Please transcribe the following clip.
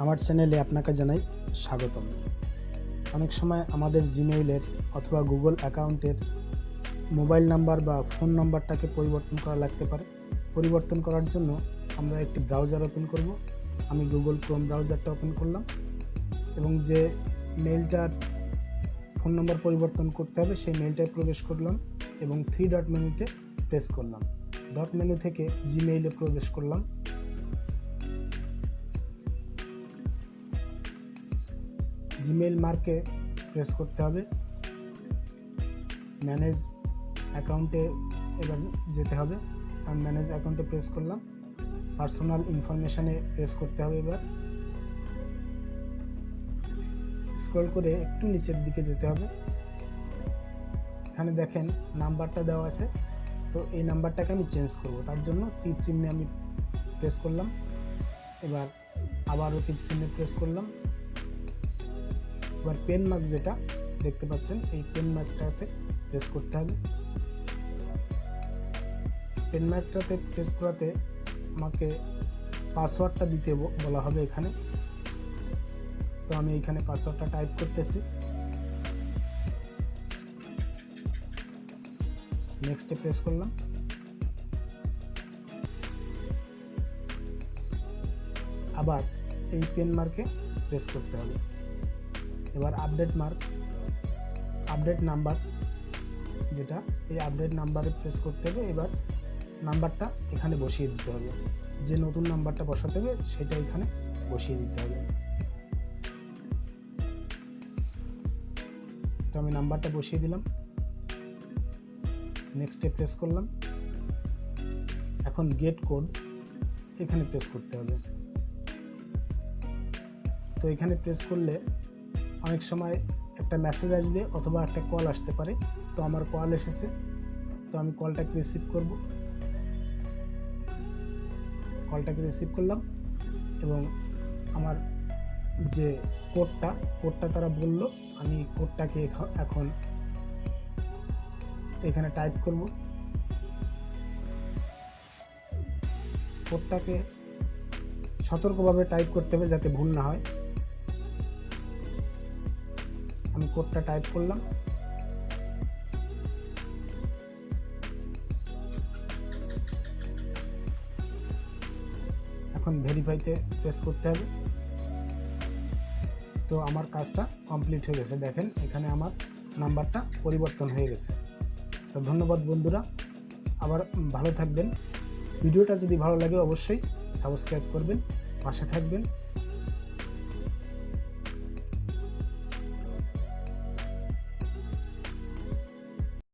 আমার চ্যানেলে আপনাকে জানাই স্বাগতম। অনেক সময় আমাদের জিমেইলের অথবা গুগল অ্যাকাউন্টের মোবাইল নাম্বার বা ফোন নাম্বারটাকে পরিবর্তন করা লাগতে পারে। পরিবর্তন করার জন্য আমরা একটি ব্রাউজার ওপেন করব। আমি গুগল ক্রোম ব্রাউজারটা ওপেন করলাম এবং যে মেইলটার ফোন নাম্বার পরিবর্তন করতে হবে সেই মেইলটায় প্রবেশ করলাম এবং 3 ডট মেনুতে প্রেস করলাম। ডট মেনু থেকে জিমেইলে প্রবেশ করলাম। জিমেইল মার্কে প্রেস করতে হবে। ম্যানেজ অ্যাকাউন্টে এবার যেতে হবে। আমি ম্যানেজ অ্যাকাউন্টে প্রেস করলাম। পার্সোনাল ইনফরমেশানে প্রেস করতে হবে। এবার স্ক্রল করে একটু নিচের দিকে যেতে হবে। এখানে দেখেন নাম্বারটা দেওয়া আছে, তো এই নাম্বারটাকে আমি চেঞ্জ করব। তার জন্য তীর চিহ্নে আমি প্রেস করলাম। এবার আবারও তীর চিহ্নে প্রেস করলাম। এবার পেন মার্ক যেটা দেখতে পাচ্ছেন, এই পেন মার্কটাতে প্রেস করতে হবে। পেন মার্কটাতে প্রেস করাতে আমাকে পাসওয়ার্ডটা দিতে বলা হবে এখানে। তো আমি এখানে পাসওয়ার্ডটা টাইপ করতেছি। নেক্সটে প্রেস করলাম। আবার এই পেন মার্কে প্রেস করতে হবে। এবার আপডেট নাম্বার যেটা, এই আপডেট নাম্বারে প্রেস করতে হবে। এবার নাম্বারটা এখানে বসিয়ে দিতে হবে। যে নতুন নাম্বারটা বসাতে হবে সেটা এখানে বসিয়ে দিতে হবে। তো আমি নাম্বারটা বসিয়ে দিলাম। নেক্সটে প্রেস করলাম। এখন গেট কোড এখানে প্রেস করতে হবে। তো এখানে প্রেস করলে অনেক সময় একটা মেসেজ আসবে অথবা একটা কল আসতে পারে। তো আমার কল এসেছে, তো আমি কলটাকে রিসিভ করব। কলটাকে রিসিভ করলাম এবং আমার যে কোডটা তারা বলল, আমি কোডটাকে এখন এখানে টাইপ করব। কোডটাকে সতর্কভাবে টাইপ করতে হবে যাতে ভুল না হয়। আমি কোডটা টাইপ করলাম। এখন ভেরিফাইতে প্রেস করতে হবে। তো আমার কাজটা কমপ্লিট হয়ে গেছে। দেখেন এখানে আমার নাম্বারটা পরিবর্তন হয়ে গেছে। তো ধন্যবাদ বন্ধুরা, আবার ভালো থাকবেন। ভিডিওটা যদি ভালো লাগে অবশ্যই সাবস্ক্রাইব করবেন, পাশে থাকবেন।